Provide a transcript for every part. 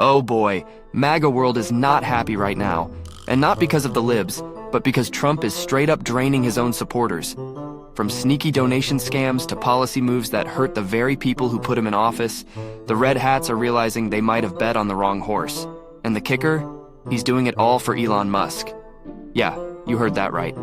Oh boy, MAGA world is not happy right now. And not because of the libs, but because Trump is straight up draining his own supporters. From sneaky donation scams to policy moves that hurt the very people who put him in office, the red hats are realizing they might have bet on the wrong horse. And the kicker? He's doing it all for Elon Musk. Yeah, you heard that right.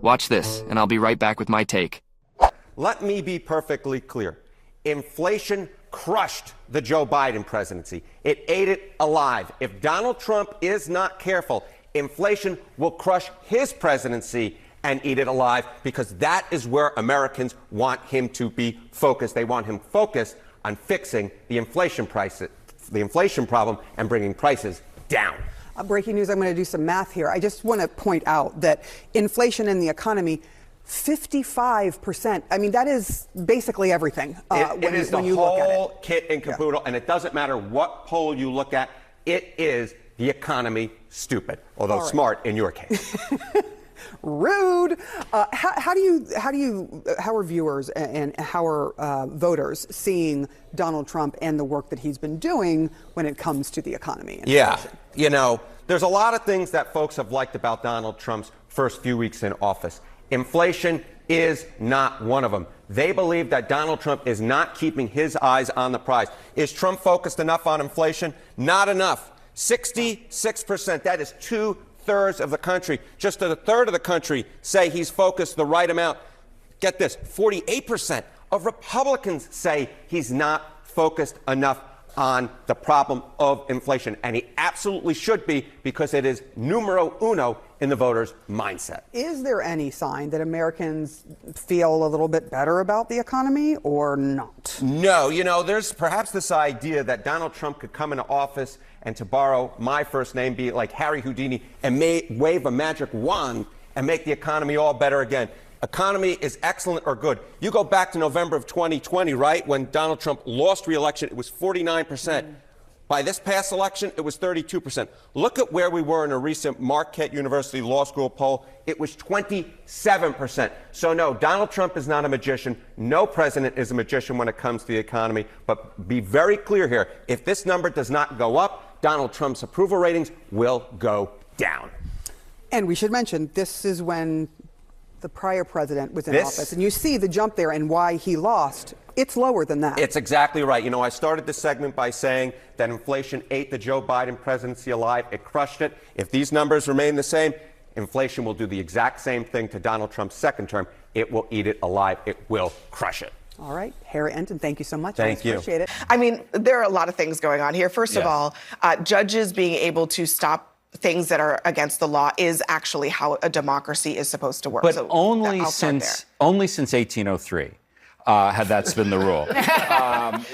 Watch this, and I'll be right back with my take. Let me be perfectly clear. Inflation crushed the Joe Biden presidency. It ate it alive. If Donald Trump is not careful, inflation will crush his presidency and eat it alive, because that is where Americans want him to be focused. They want him focused on fixing the inflation problem and bringing prices down. Breaking news, I'm going to do some math here. I just want to point out that inflation in the economy, 55%. I mean, that is basically everything. It is the whole kit and caboodle, and it doesn't matter what poll you look at. It is the economy stupid, although smart in your case. Rude. How are viewers and how are voters seeing Donald Trump and the work that he's been doing when it comes to the economy? Yeah, you know, there's a lot of things that folks have liked about Donald Trump's first few weeks in office. Inflation is not one of them. They believe that Donald Trump is not keeping his eyes on the prize. Is Trump focused enough on inflation? Not enough. 66%. That is 2/3 of the country. Just a third of the country say he's focused the right amount. Get this, 48% of Republicans say he's not focused enough on the problem of inflation. And he absolutely should be, because it is numero uno in the voters' mindset. Is there any sign that Americans feel a little bit better about the economy or not? No, you know, there's perhaps this idea that Donald Trump could come into office and, to borrow my first name, be like Harry Houdini and wave a magic wand and make the economy all better again. Economy is excellent or good. You go back to November of 2020, right, when Donald Trump lost re-election, it was 49%. By this past election, it was 32%. Look at where we were in a recent Marquette University Law School poll. It was 27%. So no, Donald Trump is not a magician. No president is a magician when it comes to the economy. But be very clear here. If this number does not go up, Donald Trump's approval ratings will go down. And we should mention, this is when the prior president was in office. And you see the jump there and why he lost. It's lower than that. It's exactly right. You know, I started this segment by saying that inflation ate the Joe Biden presidency alive. It crushed it. If these numbers remain the same, inflation will do the exact same thing to Donald Trump's second term. It will eat it alive. It will crush it. All right. Harry Enton, thank you so much. Thank you. Appreciate it. I mean, there are a lot of things going on here. First of all, judges being able to stop things that are against the law is actually how a democracy is supposed to work. But only since 1803 had that been the rule.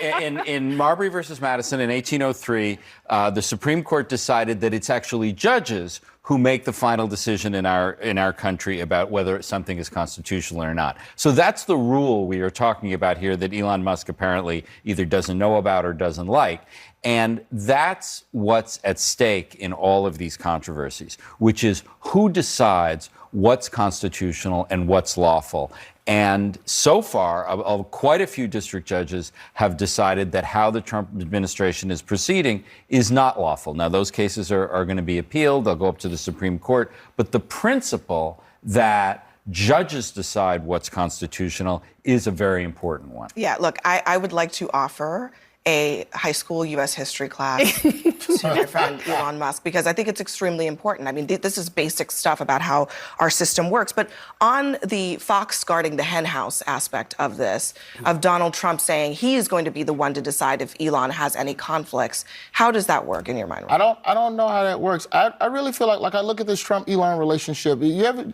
In Marbury versus Madison in 1803, the Supreme Court decided that it's actually judges who make the final decision in our country about whether something is constitutional or not. So that's the rule we are talking about here that Elon Musk apparently either doesn't know about or doesn't like. And that's what's at stake in all of these controversies, which is who decides what's constitutional and what's lawful. And so far, quite a few district judges have decided that how the Trump administration is proceeding is not lawful. Now, those cases are going to be appealed. They'll go up to the Supreme Court. But the principle that judges decide what's constitutional is a very important one. Yeah, look, I would like to offer a high school U.S. history class to my friend Elon Musk, because I think it's extremely important. I mean, this is basic stuff about how our system works. But on the fox guarding the hen house aspect of this, of Donald Trump saying he is going to be the one to decide if Elon has any conflicts, how does that work in your mind? I don't know how that works. I really feel like I look at this Trump-Elon relationship. You ever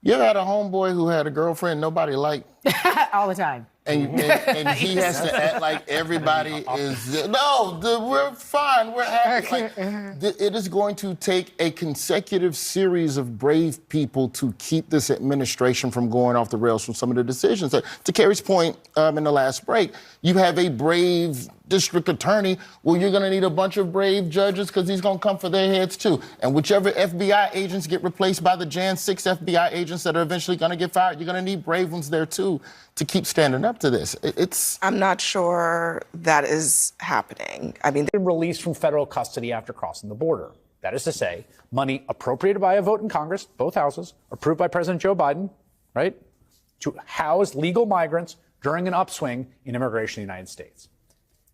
had a homeboy who had a girlfriend nobody liked? All the time. And he has to act like everybody is... No, we're fine. We're happy. It is going to take a consecutive series of brave people to keep this administration from going off the rails from some of the decisions. To Kerry's point in the last break, you have a brave district attorney. Well, you're going to need a bunch of brave judges because he's going to come for their heads, too. And whichever FBI agents get replaced by the Jan 6 FBI agents that are eventually going to get fired, you're going to need brave ones there, too, to keep standing up. adapt to this. I'm not sure that is happening. I mean, released from federal custody after crossing the border. That is to say, money appropriated by a vote in Congress, both houses, approved by President Joe Biden, right, to house legal migrants during an upswing in immigration in the United States.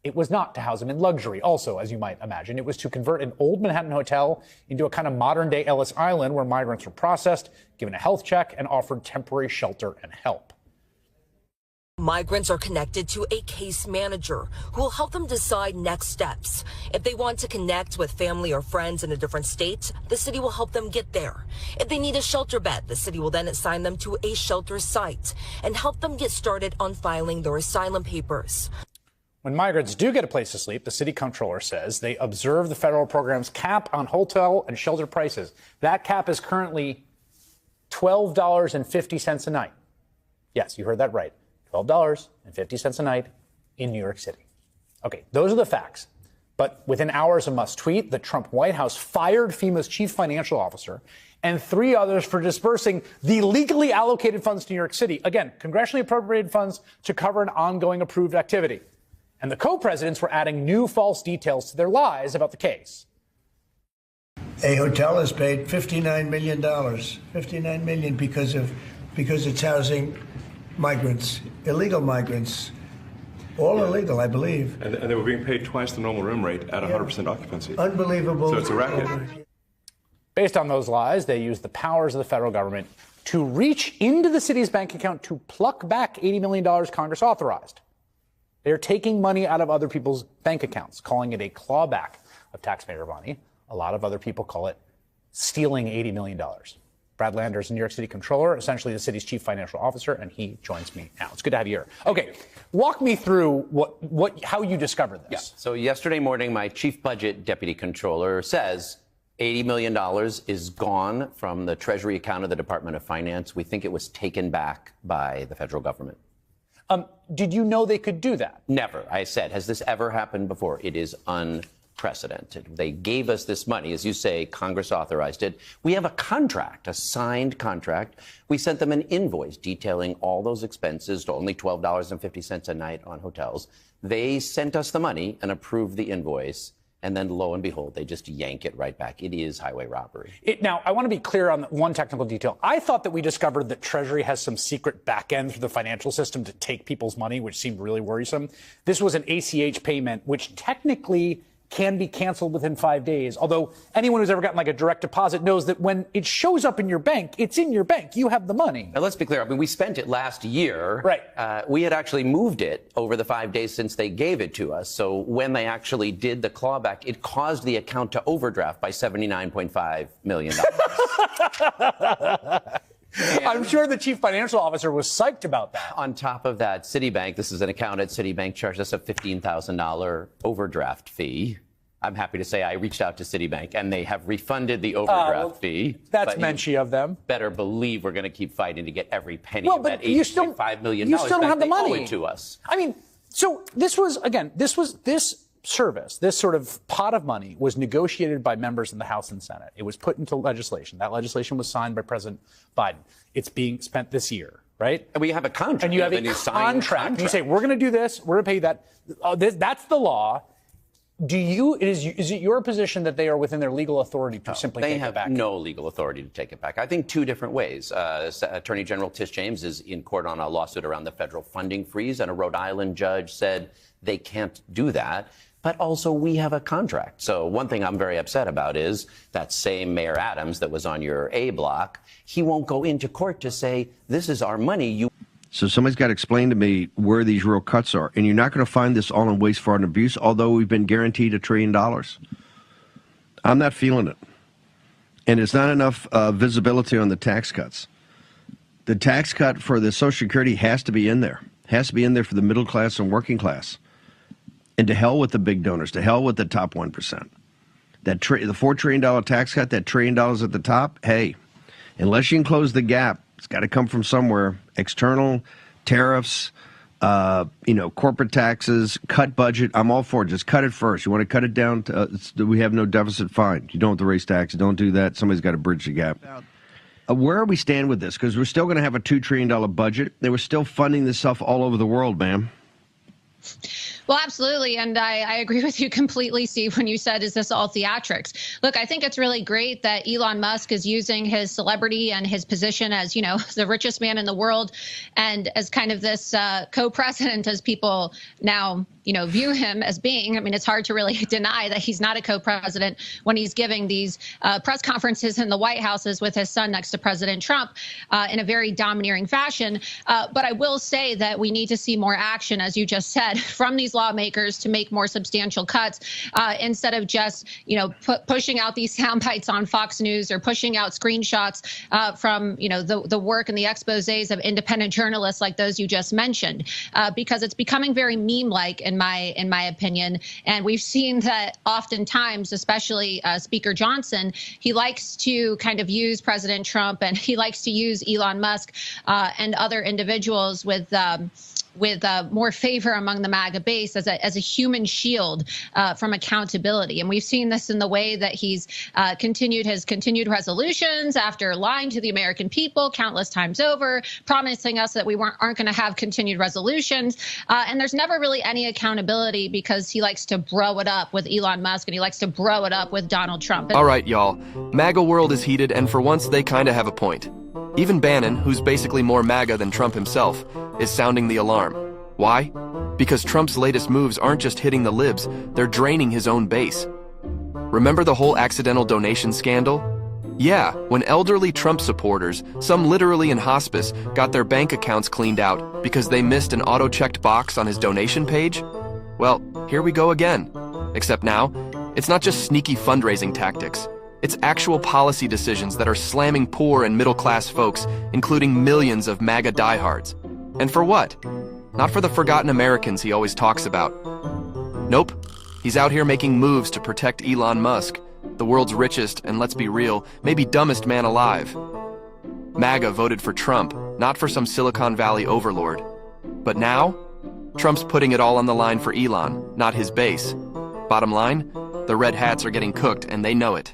It was not to house them in luxury, also, as you might imagine. It was to convert an old Manhattan hotel into a kind of modern-day Ellis Island where migrants were processed, given a health check, and offered temporary shelter and help. Migrants are connected to a case manager who will help them decide next steps. If they want to connect with family or friends in a different state, the city will help them get there. If they need a shelter bed, the city will then assign them to a shelter site and help them get started on filing their asylum papers. When migrants do get a place to sleep, the city comptroller says they observe the federal program's cap on hotel and shelter prices. That cap is currently $12.50 a night. Yes, you heard that right. $12.50 a night in New York City. Okay, those are the facts. But within hours of Musk's tweet, the Trump White House fired FEMA's chief financial officer and 3 others for dispersing the legally allocated funds to New York City. Again, congressionally appropriated funds to cover an ongoing approved activity. And the co-presidents were adding new false details to their lies about the case. A hotel has paid $59 million, $59 million because it's housing migrants, illegal migrants, all illegal, I believe. And they were being paid twice the normal room rate at 100% occupancy. Unbelievable. So it's a racket. Based on those lies, they used the powers of the federal government to reach into the city's bank account to pluck back $80 million Congress authorized. They're taking money out of other people's bank accounts, calling it a clawback of taxpayer money. A lot of other people call it stealing $80 million. Brad Lander is a New York City comptroller, essentially the city's chief financial officer, and he joins me now. It's good to have you here. Okay, walk me through how you discovered this. Yeah. So yesterday morning, my chief budget deputy controller says $80 million is gone from the Treasury account of the Department of Finance. We think it was taken back by the federal government. Did you know they could do that? Never. I said, has this ever happened before? It is unprecedented. They gave us this money. As you say, Congress authorized it. We have a contract, a signed contract. We sent them an invoice detailing all those expenses to only $12.50 a night on hotels. They sent us the money and approved the invoice. And then, lo and behold, they just yank it right back. It is highway robbery. Now, I want to be clear on one technical detail. I thought that we discovered that Treasury has some secret back end through the financial system to take people's money, which seemed really worrisome. This was an ACH payment, which technically can be canceled within 5 days. Although anyone who's ever gotten like a direct deposit knows that when it shows up in your bank, it's in your bank. You have the money. Now, let's be clear. I mean, we spent it last year. Right. We had actually moved it over the 5 days since they gave it to us. So when they actually did the clawback, it caused the account to overdraft by $79.5 million. I'm sure the chief financial officer was psyched about that. On top of that, Citibank, this is an account at Citibank, charged us a $15,000 overdraft fee. I'm happy to say I reached out to Citibank, and they have refunded the overdraft fee. That's menschy of them. Better believe we're going to keep fighting to get every penny of that $8.5 million you still don't have the money. Owe it to us. I mean, so this service, this sort of pot of money was negotiated by members in the House and Senate. It was put into legislation. That legislation was signed by President Biden. It's being spent this year, right? And we have a contract. And you have a contract. You say, we're going to do this. We're going to pay you that. That's the law. Is it your position that they are within their legal authority to simply take it back? They have no legal authority to take it back. I think two different ways. Attorney General Tish James is in court on a lawsuit around the federal funding freeze, and a Rhode Island judge said they can't do that. But also, we have a contract. So one thing I'm very upset about is that same Mayor Adams that was on your A block, he won't go into court to say, this is our money. So somebody's got to explain to me where these real cuts are. And you're not going to find this all in waste, fraud, and abuse, although we've been guaranteed $1 trillion. I'm not feeling it. And it's not enough visibility on the tax cuts. The tax cut for the Social Security has to be in there. Has to be in there for the middle class and working class. And to hell with the big donors, to hell with the top 1%. The $4 trillion tax cut, that $1 trillion at the top, hey, unless you can close the gap, it's got to come from somewhere. External, tariffs, corporate taxes, cut budget. I'm all for it. Just cut it first. You want to cut it down to we have no deficit, fine. You don't have to raise taxes. Don't do that. Somebody's got to bridge the gap. Where are we stand with this? Because we're still going to have a $2 trillion budget. They were still funding this stuff all over the world, ma'am. Well, absolutely. And I agree with you completely, Steve, when you said, is this all theatrics? Look, I think it's really great that Elon Musk is using his celebrity and his position as, you know, the richest man in the world and as kind of this co-president, as people now, you know, view him as being. I mean, it's hard to really deny that he's not a co-president when he's giving these press conferences in the White Houses with his son next to President Trump in a very domineering fashion. But I will say that we need to see more action, as you just said, from these lawmakers to make more substantial cuts instead of just, you know, pushing out these sound bites on Fox News or pushing out screenshots from, you know, the work and the exposés of independent journalists like those you just mentioned, because it's becoming very meme-like in my opinion. And we've seen that oftentimes, especially Speaker Johnson, he likes to kind of use President Trump and he likes to use Elon Musk and other individuals with more favor among the MAGA base as a human shield from accountability. And we've seen this in the way that he's continued his continued resolutions after lying to the American people countless times over, promising us that we aren't going to have continued resolutions. And there's never really any accountability because he likes to bro it up with Elon Musk and he likes to bro it up with Donald Trump. All right, y'all. MAGA world is heated, and for once, they kind of have a point. Even Bannon, who's basically more MAGA than Trump himself, is sounding the alarm. Why? Because Trump's latest moves aren't just hitting the libs, they're draining his own base. Remember the whole accidental donation scandal? Yeah, when elderly Trump supporters, some literally in hospice, got their bank accounts cleaned out because they missed an auto-checked box on his donation page? Well, here we go again. Except now, it's not just sneaky fundraising tactics. It's actual policy decisions that are slamming poor and middle-class folks, including millions of MAGA diehards. And for what? Not for the forgotten Americans he always talks about. Nope. He's out here making moves to protect Elon Musk, the world's richest and, let's be real, maybe dumbest man alive. MAGA voted for Trump, not for some Silicon Valley overlord. But now, Trump's putting it all on the line for Elon, not his base. Bottom line, the red hats are getting cooked and they know it.